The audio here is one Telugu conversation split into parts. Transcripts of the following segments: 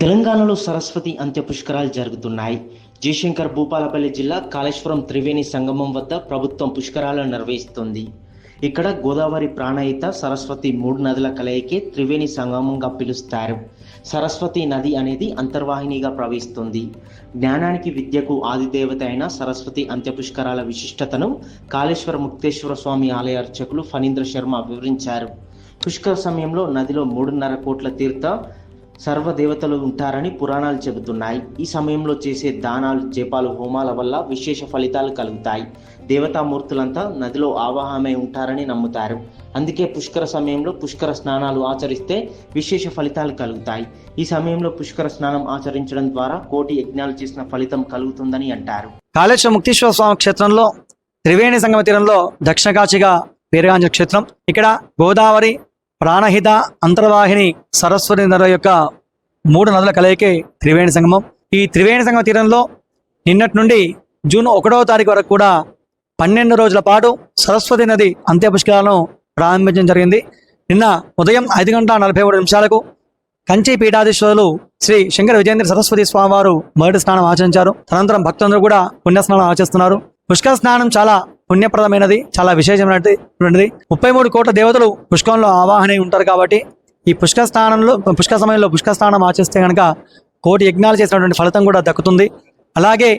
తెలంగాణలో సరస్వతి అంత్య పుష్కరాలు జరుగుతున్నాయి. జయశంకర్ భూపాలపల్లి జిల్లా కాళేశ్వరం త్రివేణి సంగమం వద్ద ప్రభుత్వం పుష్కరాలను నిర్వహిస్తుంది. ఇక్కడ గోదావరి ప్రాణహిత సరస్వతి మూడు నదుల కలయికే త్రివేణి సంగమంగా పిలుస్తారు. సరస్వతి నది అనేది అంతర్వాహినిగా ప్రవహిస్తుంది. జ్ఞానానికి విద్యకు ఆదిదేవత అయిన సరస్వతి అంత్య పుష్కరాల విశిష్టతను కాళేశ్వర ముక్తేశ్వర స్వామి ఆలయ అర్చకులు ఫణీంద్ర శర్మ వివరించారు. పుష్కర సమయంలో నదిలో 3.5 కోట్ల తీర్థ సర్వదేవతలు ఉంటారని పురాణాలు చెబుతున్నాయి. ఈ సమయంలో చేసే దానాలు, జపాలు, హోమాల వల్ల విశేష ఫలితాలు కలుగుతాయి. దేవతామూర్తులంతా నదిలో ఆవాహమై ఉంటారని నమ్ముతారు. అందుకే పుష్కర సమయంలో పుష్కర స్నానాలు ఆచరిస్తే విశేష ఫలితాలు కలుగుతాయి. ఈ సమయంలో పుష్కర స్నానం ఆచరించడం ద్వారా కోటి యజ్ఞాలు చేసిన ఫలితం కలుగుతుందని అంటారు. కాళేశ్వర ముక్తేశ్వర స్వామి క్షేత్రంలో త్రివేణి సంగమ తీరంలో దక్షిణ కాశీగా పేరుగాంచిన క్షేత్రం. ఇక్కడ గోదావరి ప్రాణహిత అంతర్వాహిని సరస్వతి నదుల యొక్క 3 నదుల కలయికే త్రివేణి సంగమం. ఈ త్రివేణి సంగమ తీరంలో నిన్నటి నుండి జూన్ 1వ తారీఖు వరకు కూడా 12 రోజుల పాటు సరస్వతి నది అంత్య పుష్కరాలను ప్రారంభించడం జరిగింది. నిన్న ఉదయం 5:43 కంచి పీఠాధీశ్వరులు శ్రీ శంకర విజయేంద్ర సరస్వతి స్వామివారు మొదటి స్నానం ఆచరించారు. తదనంతరం భక్తులందరూ కూడా పుణ్యస్నానం ఆచరిస్తున్నారు. పుష్కర స్నానం చాలా పుణ్యప్రదమైనది, చాలా విశేషమైనది. 33 కోట్ల దేవతలు పుష్కరంలో ఆవాహనై ఉంటారు కాబట్టి ఈ పుష్కర సమయంలో పుష్కర స్నానం ఆచరిస్తే కనుక కోటి యజ్ఞాలు చేసినటువంటి ఫలితం కూడా దక్కుతుంది. అలాగే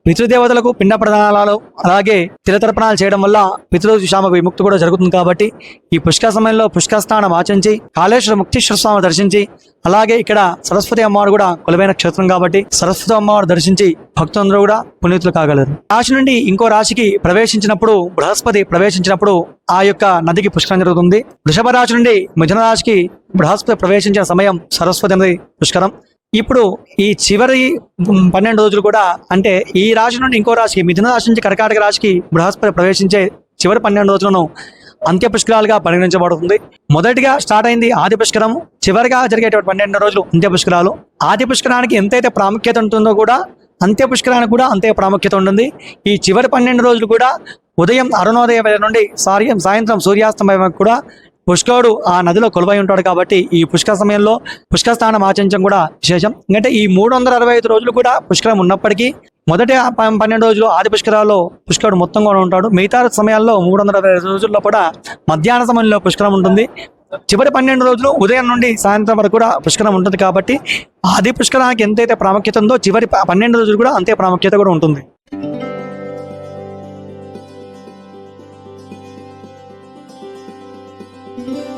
పితృదేవతలకు పిండ ప్రదానాలు, అలాగే తిలతర్పణాలు చేయడం వల్ల పితృశాప విముక్తి కూడా జరుగుతుంది. కాబట్టి ఈ పుష్కర సమయంలో పుష్కర స్నానం ఆచరించి కాళేశ్వర ముక్తేశ్వర స్వామి దర్శించి, అలాగే ఇక్కడ సరస్వతి అమ్మవారు కూడా కొలువైన క్షేత్రం కాబట్టి సరస్వతి అమ్మవారు దర్శించి భక్తులందరూ కూడా పునీతులు కాగలరు. రాశి నుండి ఇంకో రాశికి ప్రవేశించినప్పుడు, బృహస్పతి ప్రవేశించినప్పుడు ఆ యొక్క నదికి పుష్కరం జరుగుతుంది. వృషభ రాశి నుండి మిథున రాశికి బృహస్పతి ప్రవేశించిన సమయం సరస్వతి నది పుష్కరం. ఇప్పుడు ఈ చివరి 12 రోజులు కూడా, అంటే ఈ రాశి నుండి ఇంకో రాశికి, మిథున రాశి నుంచి కర్కాటక రాశికి బృహస్పతి ప్రవేశించే చివరి 12 రోజులను అంత్య పుష్కరాలుగా పరిగణించబడుతుంది. మొదటిగా స్టార్ట్ అయింది ఆది పుష్కరం, చివరిగా జరిగేటువంటి 12 రోజులు అంత్య పుష్కరాలు. ఆది పుష్కరానికి ఎంతైతే ప్రాముఖ్యత ఉంటుందో కూడా అంత్య పుష్కరానికి కూడా అంతే ప్రాముఖ్యత ఉంటుంది. ఈ చివరి 12 రోజులు కూడా ఉదయం అరుణోదయ వేళ నుండి సాయంత్రం సూర్యాస్తమయం వరకు కూడా పుష్కరుడు ఆ నదిలో కొలువై ఉంటాడు. కాబట్టి ఈ పుష్కర సమయంలో పుష్కర స్నానం ఆచరించడం కూడా విశేషం. ఎందుకంటే ఈ 365 రోజులు కూడా పుష్కరం ఉన్నప్పటికీ మొదటి 12 రోజులు ఆది పుష్కరాల్లో పుష్కరుడు మొత్తం కూడా ఉంటాడు. మిగతా సమయాల్లో 365 రోజుల్లో కూడా మధ్యాహ్న సమయంలో పుష్కరం ఉంటుంది. చివరి 12 రోజులు ఉదయం నుండి సాయంత్రం వరకు కూడా పుష్కరం ఉంటుంది. కాబట్టి ఆది పుష్కరానికి ఎంతైతే ప్రాముఖ్యత ఉందో చివరి 12 రోజులు కూడా అంతే ప్రాముఖ్యత కూడా ఉంటుంది. thank you.